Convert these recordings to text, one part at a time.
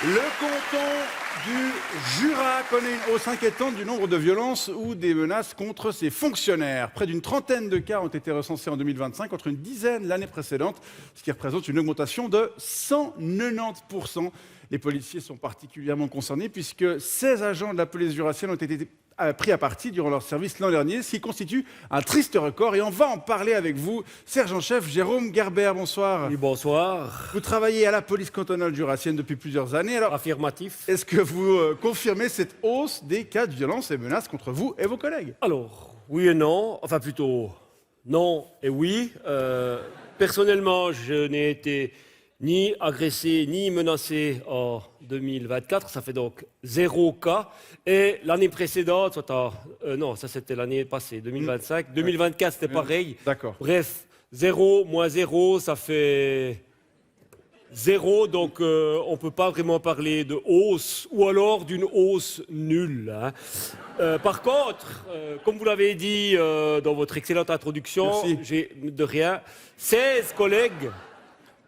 Le canton du Jura connaît une hausse inquiétante du nombre de violences ou des menaces contre ses fonctionnaires. Près d'une trentaine de cas ont été recensés en 2025 contre une dizaine l'année précédente, ce qui représente une augmentation de 190%. Les policiers sont particulièrement concernés puisque 16 agents de la police jurassienne ont été pris à partie durant leur service l'an dernier, ce qui constitue un triste record. Et on va en parler avec vous, sergent-chef Jérôme Gerber, bonsoir. Oui, bonsoir. Vous travaillez à la police cantonale jurassienne depuis plusieurs années. Alors, Affirmatif. est-ce que vous confirmez cette hausse des cas de violence et menaces contre vous et vos collègues? Alors, oui et non, enfin plutôt non et oui. Personnellement, je n'ai été ni agressé ni menacé en 2024, ça fait donc 0 cas. Et l'année précédente, non, ça c'était l'année passée, 2025. 2024, c'était pareil. D'accord. Bref, 0 moins 0, ça fait 0, donc on ne peut pas vraiment parler de hausse ou alors d'une hausse nulle, hein. Par contre, comme vous l'avez dit dans votre excellente introduction, Merci. j'ai de rien 16 collègues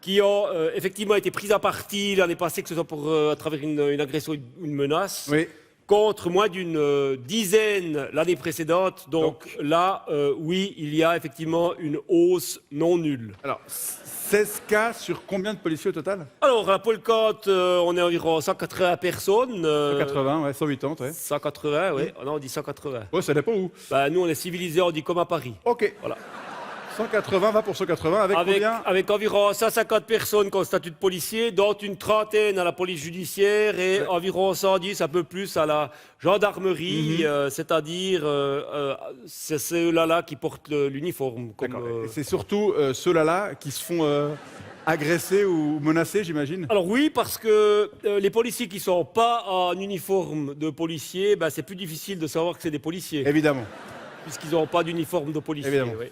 qui ont effectivement été pris à partie l'année passée, que ce soit à travers une agression ou une menace, Oui. contre moins d'une dizaine l'année précédente. Donc là, oui, il y a effectivement une hausse non nulle. Alors, 16 cas sur combien de policiers au total? Alors, à Polcante, on est environ 180 personnes. 180, ouais, 180, ouais. 180, oui. Non, on dit 180. Ouais, ça dépend où. Bah, nous, on est civilisés, on dit comme à Paris. Ok. Voilà. 180, va pour 180, avec combien? Avec environ 150 personnes qui ont le statut de policier, dont une trentaine à la police judiciaire et environ 110, un peu plus, à la gendarmerie, c'est-à-dire c'est ceux-là qui portent l'uniforme. D'accord. Et c'est surtout ceux-là qui se font agresser ou menacer, j'imagine? Alors oui, parce que les policiers qui ne sont pas en uniforme de policier, ben, c'est plus difficile de savoir que c'est des policiers, Évidemment. puisqu'ils n'ont pas d'uniforme de policier. Évidemment. Oui.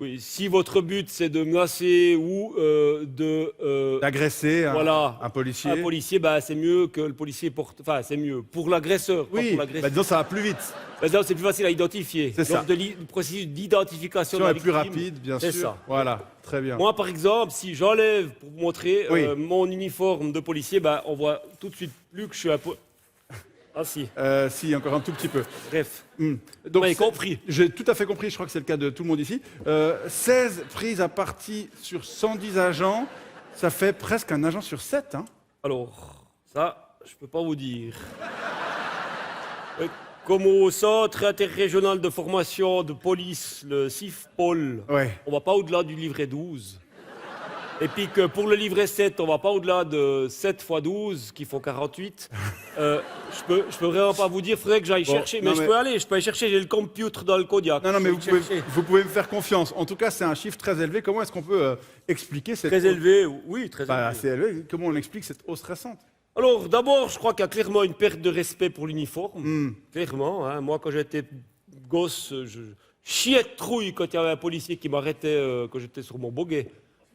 Oui, si votre but c'est de menacer ou D'agresser voilà, un policier. un policier, bah, c'est mieux que le policier porte. Enfin, c'est mieux pour l'agresseur. pas Oui, pour l'agresseur. bah, disons ça va plus vite. Bah, c'est plus facile à identifier. C'est ça. Donc, le processus d'identification de C'est la plus victime, rapide, bien c'est sûr. ça. Voilà, très bien. Moi, par exemple, si j'enlève pour vous montrer Oui. mon uniforme de policier, bah, on voit tout de suite plus que je suis un peu. Ah si. Si, encore un tout petit peu. Bref. Donc, Vous m'avez compris. J'ai tout à fait compris, je crois que c'est le cas de tout le monde ici. 16 prises à partie sur 110 agents, ça fait presque un agent sur 7. Hein. Alors, ça, je peux pas vous dire. Comme au Centre interrégional de formation de police, le CIFPOL, Ouais. on va pas au-delà du livret 12. Et puis que pour le livret 7, on va pas au-delà de 7 x 12, qui font 48. Je peux vraiment pas vous dire, il faudrait que j'aille Bon, chercher. non, Mais je peux aller chercher, j'ai le computer dans le Kodiak. Non, non, mais Je vais chercher. vous pouvez me faire confiance. En tout cas, c'est un chiffre très élevé. Comment est-ce qu'on peut expliquer cette Très hausse? élevé, oui, très Bah, élevé. c'est élevé. Comment on explique cette hausse récente? Alors, d'abord, je crois qu'il y a clairement une perte de respect pour l'uniforme. Clairement. Hein. Moi, quand j'étais gosse, je chiais de trouille quand il y avait un policier qui m'arrêtait quand j'étais sur mon boguet.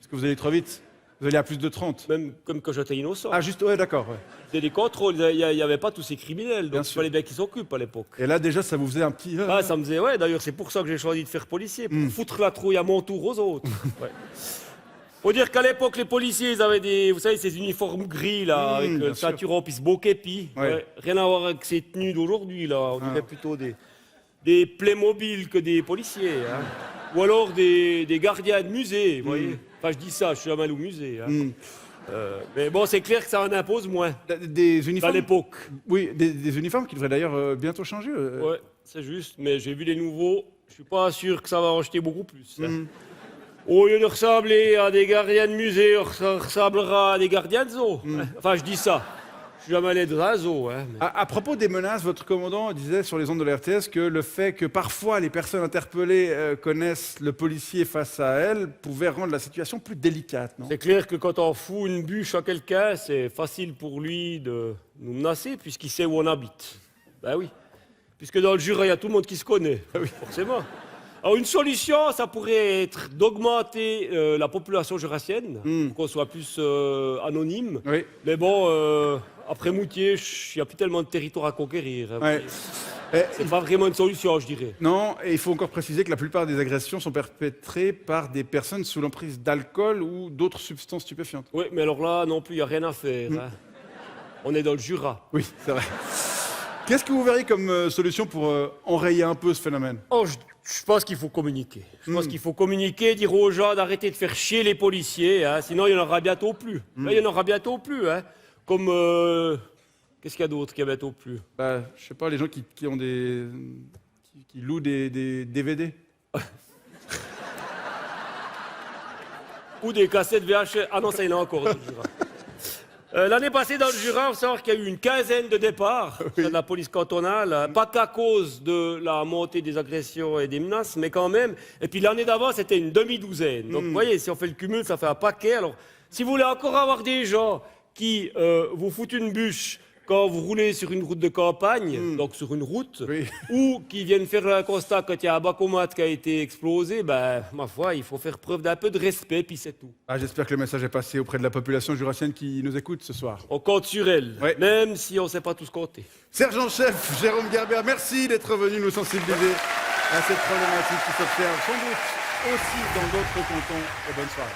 Est-ce que vous allez trop vite? Vous allez à plus de 30? Même comme quand j'étais innocent. Ah, juste, ouais, d'accord. Ouais. C'était des contrôles, il n'y avait pas tous ces criminels. Bien Donc, il sûr. fallait bien qu'ils s'occupent à l'époque. Et là, déjà, ça vous faisait un petit... Ah, ça me faisait, ouais, d'ailleurs, c'est pour ça que j'ai choisi de faire policier, pour foutre la trouille à mon tour aux autres. Ouais. Faut dire qu'à l'époque, les policiers, ils avaient des, vous savez, ces uniformes gris, là, avec bien le sûr. ceinturon, puis ce beau képi. Ouais. Ouais. Rien à voir avec ces tenues d'aujourd'hui, là. On dirait plutôt des Playmobil que des policiers. Hein. Ou alors des gardiens de musée, vous voyez. Enfin, je dis ça, je suis jamais allé au musée. Hein. Mais bon, c'est clair que ça en impose moins. Des À uniformes? l'époque. Oui, des uniformes qui devraient d'ailleurs bientôt changer. Ouais, c'est juste, mais j'ai vu les nouveaux, je suis pas sûr que ça va en jeter beaucoup plus. Hein. Au lieu de ressembler à des gardiens de musée, ça ressemblera à des gardiens de zoo. Enfin, je dis ça. Je suis jamais allé dans un zoo. Hein, mais- À propos des menaces, votre commandant disait sur les ondes de la RTS que le fait que parfois les personnes interpellées connaissent le policier face à elles pouvait rendre la situation plus délicate, non? C'est clair que quand on fout une bûche à quelqu'un, c'est facile pour lui de nous menacer puisqu'il sait où on habite. Ben oui. Puisque dans le Jura, il y a tout le monde qui se connaît. Forcément. Alors une solution, ça pourrait être d'augmenter la population jurassienne, pour qu'on soit plus anonyme. Oui. Mais bon, après Moutier, il n'y a plus tellement de territoire à conquérir. Hein. Ouais. Et- C'est pas vraiment une solution, je dirais. non, et il faut encore préciser que la plupart des agressions sont perpétrées par des personnes sous l'emprise d'alcool ou d'autres substances stupéfiantes. Oui, mais alors là, non plus, il n'y a rien à faire. Hein. On est dans le Jura. Oui, c'est vrai. Qu'est-ce que vous verriez comme solution pour enrayer un peu ce phénomène? Oh, je pense qu'il faut communiquer. Je pense qu'il faut communiquer, dire aux gens d'arrêter de faire chier les policiers, hein, sinon il n'y en aura bientôt plus. Là, il n'y en aura bientôt plus. Hein. Comme. Qu'est-ce qu'il y a d'autre qui y a bientôt plus? Bah, je sais pas, les gens qui ont des. Qui louent des DVD. Ou des cassettes VHS. Ah non, ça, il y en a encore dans le Jura. L'année passée, dans le Jura, on sait qu'il y a eu une quinzaine de départs de la police cantonale. Pas qu'à cause de la montée des agressions et des menaces, mais quand même. Et puis l'année d'avant, c'était une demi-douzaine. Donc vous voyez, si on fait le cumul, ça fait un paquet. Alors, si vous voulez encore avoir des gens qui vous foutent une bûche quand vous roulez sur une route de campagne, donc sur une route, Oui. ou qui viennent faire un constat quand il y a un bac-o-mate qui a été explosé, ben, ma foi, il faut faire preuve d'un peu de respect, puis c'est tout. Ah, j'espère que le message est passé auprès de la population jurassienne qui nous écoute ce soir. On compte sur elle, Ouais. même si on ne sait pas tous compter. Sergent-chef Jérôme Gerber, merci d'être venu nous sensibiliser à cette problématique qui s'observe sans doute aussi dans d'autres cantons. Et bonne soirée.